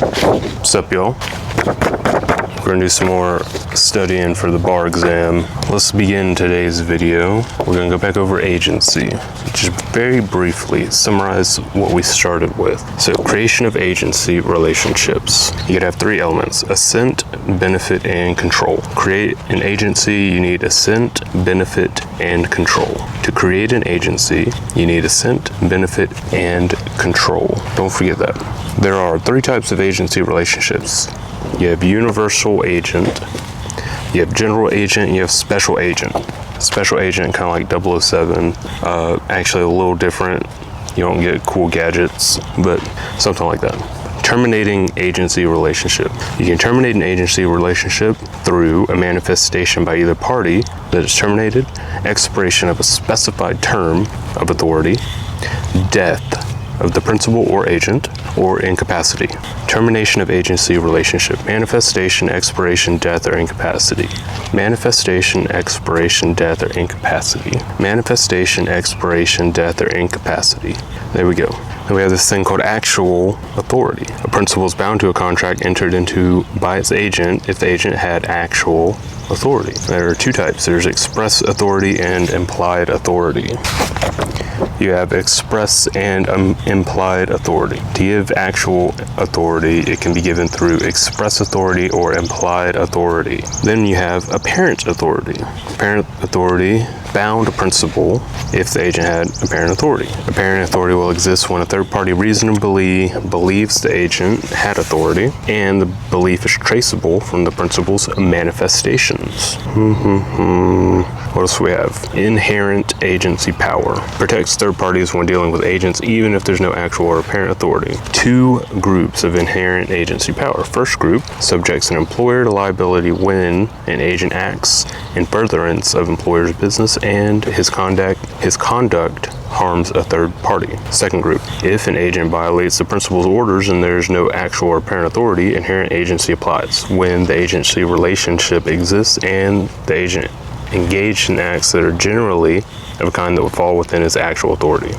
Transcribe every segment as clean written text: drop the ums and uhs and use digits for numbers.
What's up, y'all? We're gonna do some more studying for the bar exam. Let's begin today's video. We're gonna go back over agency. Just very briefly summarize what we started with. So creation of agency relationships. You could have three elements: assent, benefit, and control. Create an agency, you need assent, benefit, and control. To create an agency, you need assent, benefit, and control. Don't forget that. There are three types of agency relationships. You have universal agent, you have general agent, and you have special agent. Special agent, kind of like 007, actually a little different. You don't get cool gadgets, but something like that. Terminating agency relationship. You can terminate an agency relationship through a manifestation by either party that is terminated, expiration of a specified term of authority, death of the principal or agent, or incapacity. Termination of agency relationship. Manifestation, expiration, death, or incapacity. Manifestation, expiration, death, or incapacity. Manifestation, expiration, death, or incapacity. There we go. Then we have this thing called actual authority. A principal is bound to a contract entered into by its agent if the agent had actual authority. There are two types. There's express authority and implied authority. You have express and implied authority. To give actual authority, it can be given through express authority or implied authority. Then you have apparent authority. Apparent authority bound a principal if the agent had apparent authority. Apparent authority will exist when a third party reasonably believes the agent had authority and the belief is traceable from the principal's manifestations. What else do we have? Inherent agency power. Protects third parties when dealing with agents even if there's no actual or apparent authority. Two groups of inherent agency power. First group subjects an employer to liability when an agent acts in furtherance of employer's business and his conduct harms a third party. Second group, if an agent violates the principal's orders and there's no actual or apparent authority, inherent agency applies. When the agency relationship exists and the agent engaged in acts that are generally of a kind that would fall within his actual authority.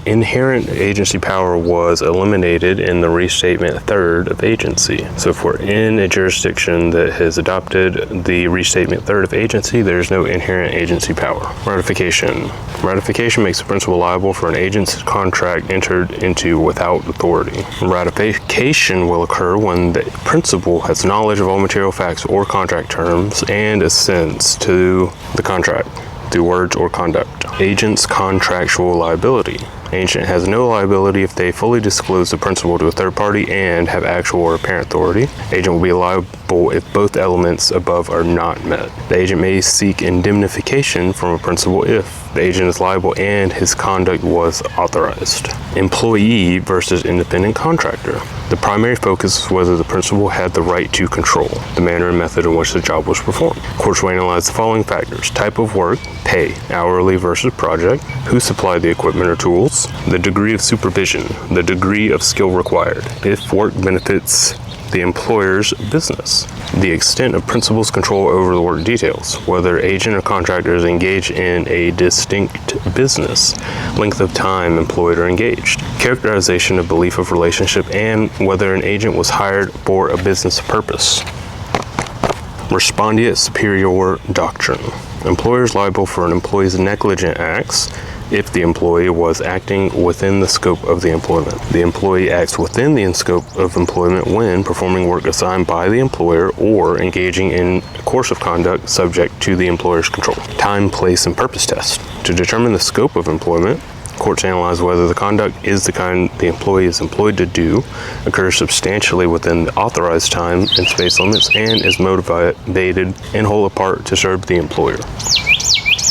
Inherent agency power was eliminated in the restatement third of agency. So if we're in a jurisdiction that has adopted the restatement third of agency, there's no inherent agency power. Ratification. Ratification makes the principal liable for an agent's contract entered into without authority. Ratification will occur when the principal has knowledge of all material facts or contract terms and assents to the contract through words or conduct. Agent's contractual liability. Agent has no liability if they fully disclose the principal to a third party and have actual or apparent authority. Agent will be liable if both elements above are not met. The agent may seek indemnification from a principal if the agent is liable and his conduct was authorized. Employee versus independent contractor. The primary focus is whether the principal had the right to control the manner and method in which the job was performed. Courts will analyze the following factors: type of work, pay, hourly versus project, who supplied the equipment or tools, the degree of supervision, the degree of skill required, if work benefits the employer's business, the extent of principal's control over the work details, whether agent or contractor is engaged in a distinct business, length of time employed or engaged, characterization of belief of relationship, and whether an agent was hired for a business purpose. Respondeat superior doctrine. Employer is liable for an employee's negligent acts if the employee was acting within the scope of the employment. The employee acts within the scope of employment when performing work assigned by the employer or engaging in a course of conduct subject to the employer's control. Time, place, and purpose test. To determine the scope of employment, courts analyze whether the conduct is the kind the employee is employed to do, occurs substantially within the authorized time and space limits, and is motivated in whole or part to serve the employer.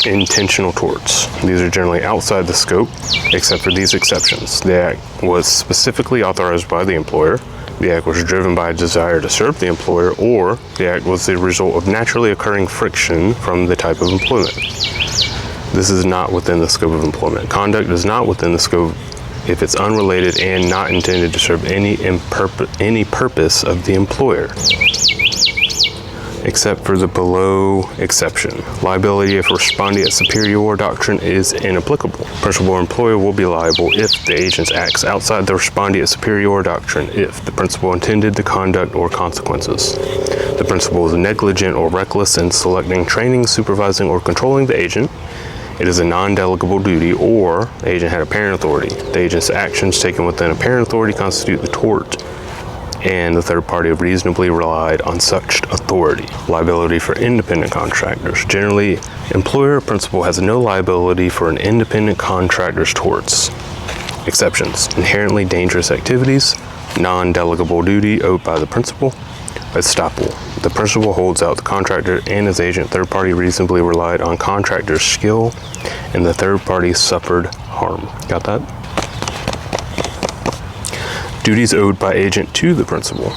Intentional torts. These are generally outside the scope, except for these exceptions. The act was specifically authorized by the employer, the act was driven by a desire to serve the employer, or the act was the result of naturally occurring friction from the type of employment. This is not within the scope of employment. Conduct is not within the scope if it's unrelated and not intended to serve any purpose of the employer. except for the below exception. Liability if respondeat superior doctrine is inapplicable. Principal or employer will be liable if the agent acts outside the respondeat superior doctrine if the principal intended the conduct or consequences. The principal is negligent or reckless in selecting, training, supervising, or controlling the agent. It is a non-delegable duty, or the agent had apparent authority. The agent's actions taken within apparent authority constitute the tort, and the third party reasonably relied on such authority. Liability for independent contractors. Generally, employer or principal has no liability for an independent contractor's torts. Exceptions: inherently dangerous activities, non-delegable duty owed by the principal. Estoppel: the principal holds out the contractor and his agent. Third party reasonably relied on contractor's skill, and the third party suffered harm. Got that? Duties owed by agent to the principal.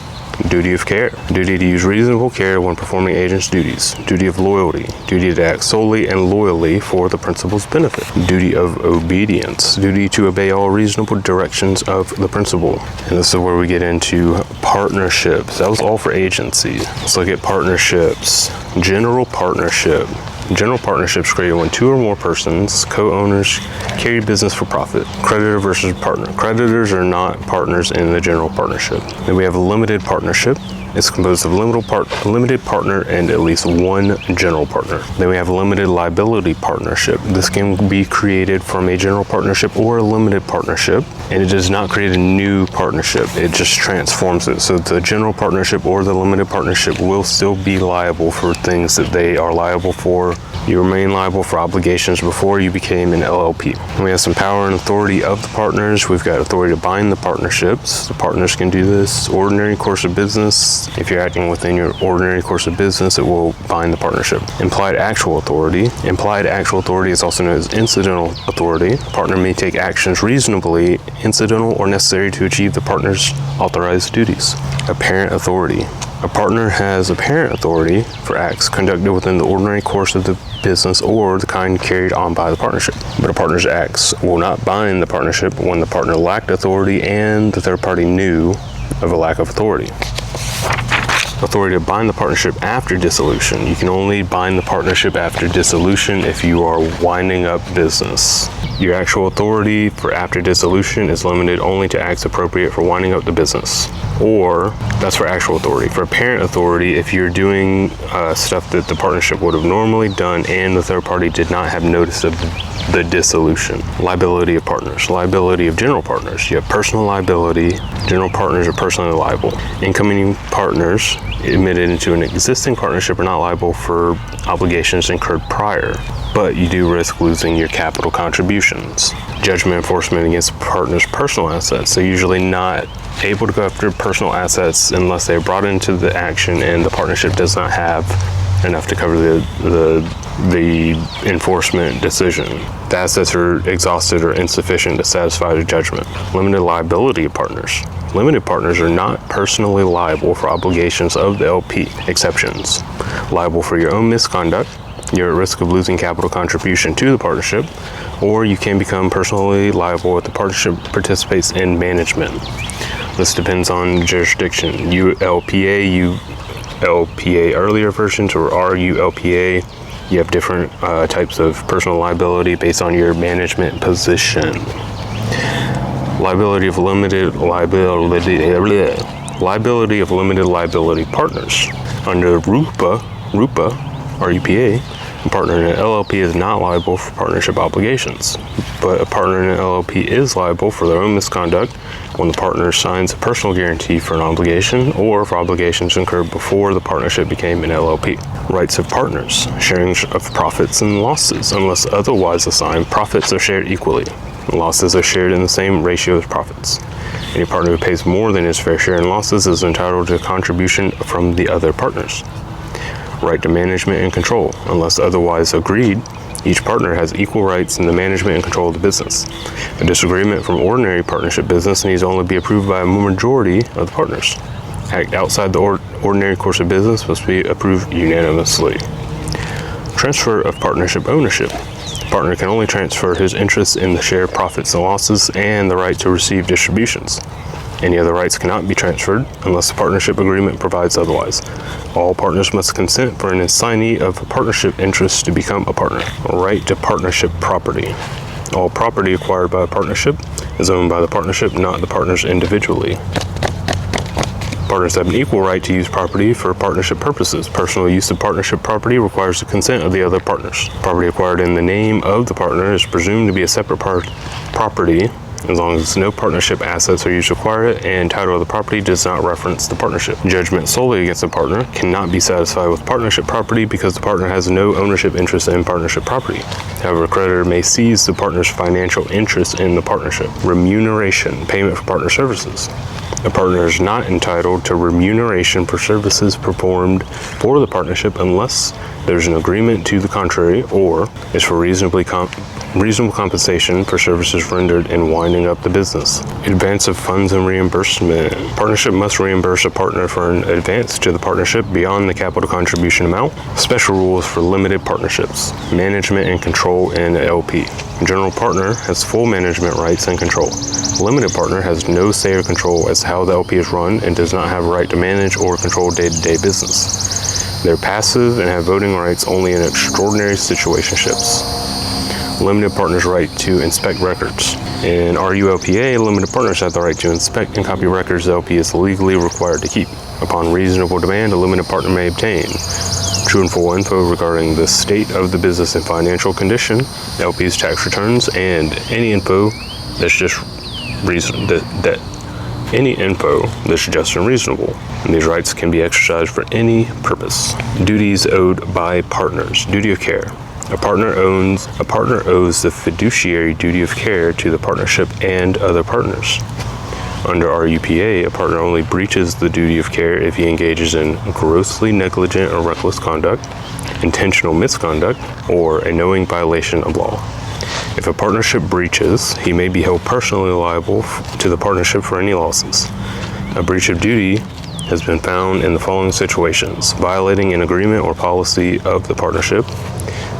Duty of care. Duty to use reasonable care when performing agent's duties. Duty of loyalty. Duty to act solely and loyally for the principal's benefit. Duty of obedience. Duty to obey all reasonable directions of the principal. And this is where we get into partnerships. That was all for agency. Let's look at partnerships. General partnership. General partnerships created when two or more persons, co-owners, carry business for profit. Creditor versus partner. Creditors are not partners in the general partnership. Then we have a limited partnership. It's composed of limited partner and at least one general partner. Then we have a limited liability partnership. This can be created from a general partnership or a limited partnership, and it does not create a new partnership. It just transforms it. So the general partnership or the limited partnership will still be liable for things that they are liable for. You remain liable for obligations before you became an LLP. And we have some power and authority of the partners. We've got authority to bind the partnerships. The partners can do this. Ordinary course of business. If you're acting within your ordinary course of business, it will bind the partnership. Implied actual authority. Implied actual authority is also known as incidental authority. The partner may take actions reasonably incidental or necessary to achieve the partner's authorized duties. Apparent authority. A partner has apparent authority for acts conducted within the ordinary course of the business or the kind carried on by the partnership. But a partner's acts will not bind the partnership when the partner lacked authority and the third party knew of a lack of authority. Authority to bind the partnership after dissolution. You can only bind the partnership after dissolution if you are winding up business. Your actual authority for after dissolution is limited only to acts appropriate for winding up the business. Or, that's for actual authority. For apparent authority, if you're doing stuff that the partnership would have normally done and the third party did not have notice of the dissolution. Liability of partners. Liability of general partners. You have personal liability. General partners are personally liable. Incoming partners admitted into an existing partnership are not liable for obligations incurred prior, but you do risk losing your capital contributions. Judgment enforcement against partners' personal assets. They're usually not able to go after personal assets unless they're brought into the action and the partnership does not have enough to cover the enforcement decision. The assets are exhausted or insufficient to satisfy the judgment. Limited liability of partners. Limited partners are not personally liable for obligations of the LP. Exceptions. Liable for your own misconduct. You're at risk of losing capital contribution to the partnership, or you can become personally liable if the partnership participates in management. This depends on jurisdiction. ULPA, ULPA earlier versions, or RULPA, you have different types of personal liability based on your management position. Liability of limited liability of limited liability partners. Under RUPA, a partner in an LLP is not liable for partnership obligations, but a partner in an LLP is liable for their own misconduct when the partner signs a personal guarantee for an obligation or for obligations incurred before the partnership became an LLP. Rights of partners. Sharing of profits and losses. Unless otherwise assigned, profits are shared equally. Losses are shared in the same ratio as profits. Any partner who pays more than his fair share in losses is entitled to a contribution from the other partners. Right to management and control. Unless otherwise agreed, each partner has equal rights in the management and control of the business. A disagreement from ordinary partnership business needs only be approved by a majority of the partners. Act outside the ordinary course of business must be approved unanimously. Transfer of partnership ownership. The partner can only transfer his interest in the share profits and losses and the right to receive distributions. Any other rights cannot be transferred unless the partnership agreement provides otherwise. All partners must consent for an assignee of a partnership interest to become a partner. Right to partnership property. All property acquired by a partnership is owned by the partnership, not the partners individually. Partners have an equal right to use property for partnership purposes. Personal use of partnership property requires the consent of the other partners. Property acquired in the name of the partner is presumed to be a separate property as long as no partnership assets are used to acquire it and title of the property does not reference the partnership. Judgment solely against a partner cannot be satisfied with partnership property because the partner has no ownership interest in partnership property. However, a creditor may seize the partner's financial interest in the partnership. Remuneration, payment for partner services. A partner is not entitled to remuneration for services performed for the partnership unless there's an agreement to the contrary or is for reasonable compensation for services rendered in winding up the business. Advance of funds and reimbursement. Partnership must reimburse a partner for an advance to the partnership beyond the capital contribution amount. Special rules for limited partnerships. Management and control in LP. General partner has full management rights and control. Limited partner has no say or control as to how the LP is run and does not have a right to manage or control day-to-day business. They're passive and have voting rights only in extraordinary situationships. Limited partners' right to inspect records. In RULPA, limited partners have the right to inspect and copy records the LP is legally required to keep. Upon reasonable demand, a limited partner may obtain true and full info regarding the state of the business and financial condition, the LP's tax returns, and any info that's just unreasonable. And these rights can be exercised for any purpose. Duties owed by partners. Duty of care. A partner owes the fiduciary duty of care to the partnership and other partners. Under RUPA, a partner only breaches the duty of care if he engages in grossly negligent or reckless conduct, intentional misconduct, or a knowing violation of law. If a partnership breaches, he may be held personally liable to the partnership for any losses. A breach of duty has been found in the following situations: violating an agreement or policy of the partnership,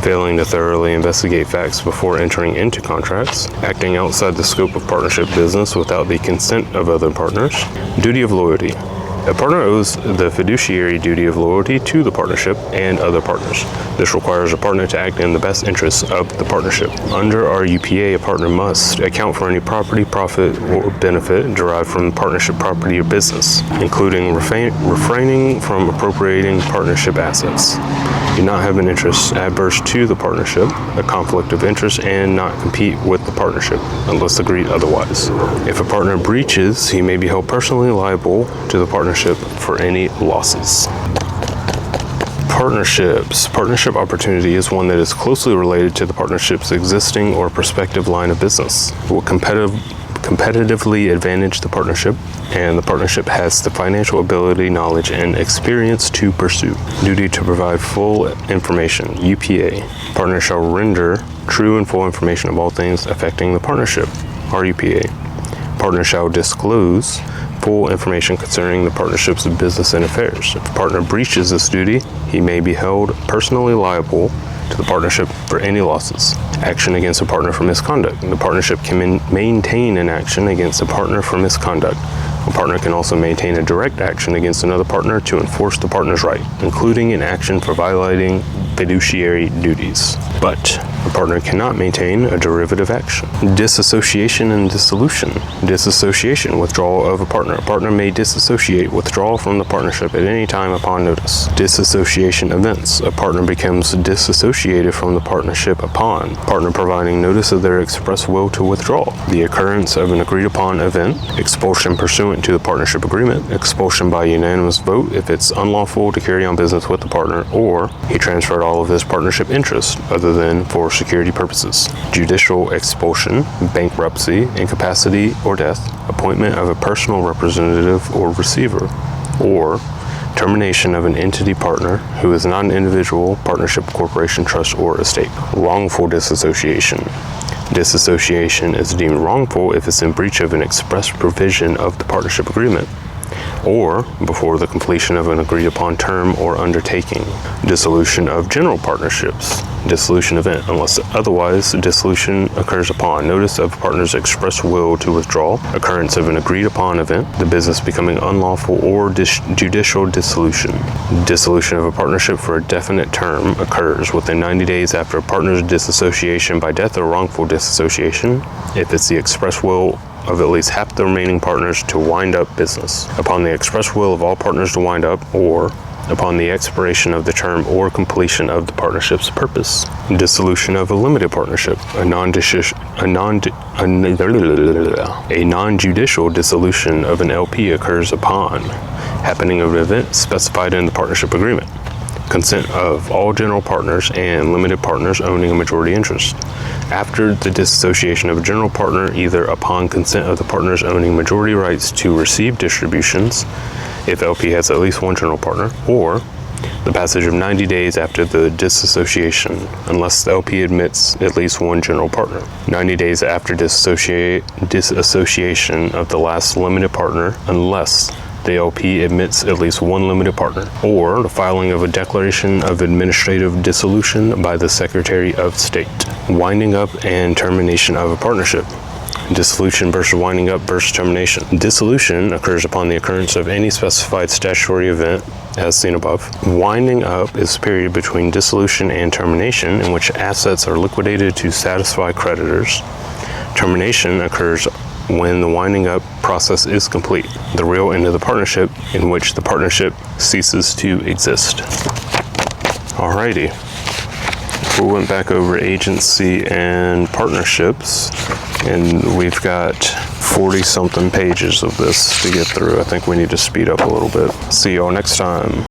failing to thoroughly investigate facts before entering into contracts, acting outside the scope of partnership business without the consent of other partners. Duty of loyalty. A partner owes the fiduciary duty of loyalty to the partnership and other partners. This requires a partner to act in the best interests of the partnership. Under RUPA, a partner must account for any property, profit, or benefit derived from partnership property or business, including refraining from appropriating partnership assets. Do not have an interest adverse to the partnership, a conflict of interest, and not compete with the partnership unless agreed otherwise. If a partner breaches, he may be held personally liable to the partnership for any losses. Partnerships. Partnership opportunity is one that is closely related to the partnership's existing or prospective line of business. It will competitively advantage the partnership, and the partnership has the financial ability, knowledge, and experience to pursue. Duty to provide full information, UPA. Partner shall render true and full information of all things affecting the partnership, RUPA. Partner shall disclose full information concerning the partnership's business and affairs. If a partner breaches this duty, he may be held personally liable to the partnership for any losses. Action against a partner for misconduct. The partnership can maintain an action against a partner for misconduct. A partner can also maintain a direct action against another partner to enforce the partner's right, including an action for violating fiduciary duties. But a partner cannot maintain a derivative action. Disassociation and dissolution. Disassociation, withdrawal of a partner. A partner may disassociate, withdraw from the partnership at any time upon notice. Disassociation events. A partner becomes disassociated from the partnership upon partner providing notice of their express will to withdraw. The occurrence of an agreed upon event. Expulsion pursuant to the partnership agreement. Expulsion by unanimous vote if it's unlawful to carry on business with the partner or he transferred all of his partnership interests other than for security purposes. Judicial expulsion, bankruptcy, incapacity or death, appointment of a personal representative or receiver, or termination of an entity partner who is not an individual, partnership, corporation, trust, or estate. Wrongful disassociation. Disassociation is deemed wrongful if it's in breach of an express provision of the partnership agreement. or before the completion of an agreed upon term or undertaking. Dissolution of general partnerships. Dissolution event. Unless otherwise, dissolution occurs upon notice of partner's express will to withdraw, occurrence of an agreed upon event, the business becoming unlawful, or judicial dissolution. Dissolution of a partnership for a definite term occurs within 90 days after a partner's disassociation by death or wrongful disassociation, if it's the express will of at least half the remaining partners to wind up business, upon the express will of all partners to wind up, or upon the expiration of the term or completion of the partnership's purpose. Dissolution of a limited partnership. A non-judicial dissolution of an LP occurs upon happening of an event specified in the partnership agreement. Consent of all general partners and limited partners owning a majority interest. After the dissociation of a general partner, either upon consent of the partners owning majority rights to receive distributions, if LP has at least one general partner, or the passage of 90 days after the disassociation, unless the LP admits at least one general partner. 90 days after disassociation of the last limited partner, unless the LP admits at least one limited partner, or the filing of a declaration of administrative dissolution by the Secretary of State. Winding up and termination of a partnership. Dissolution versus winding up versus termination. Dissolution occurs upon the occurrence of any specified statutory event, as seen above. Winding up is the period between dissolution and termination in which assets are liquidated to satisfy creditors. Termination occurs when the winding up process is complete, the real end of the partnership, in which the partnership ceases to exist. Alrighty. We went back over agency and partnerships, and we've got 40 something pages of this to get through. I think we need to speed up a little bit. See y'all next time.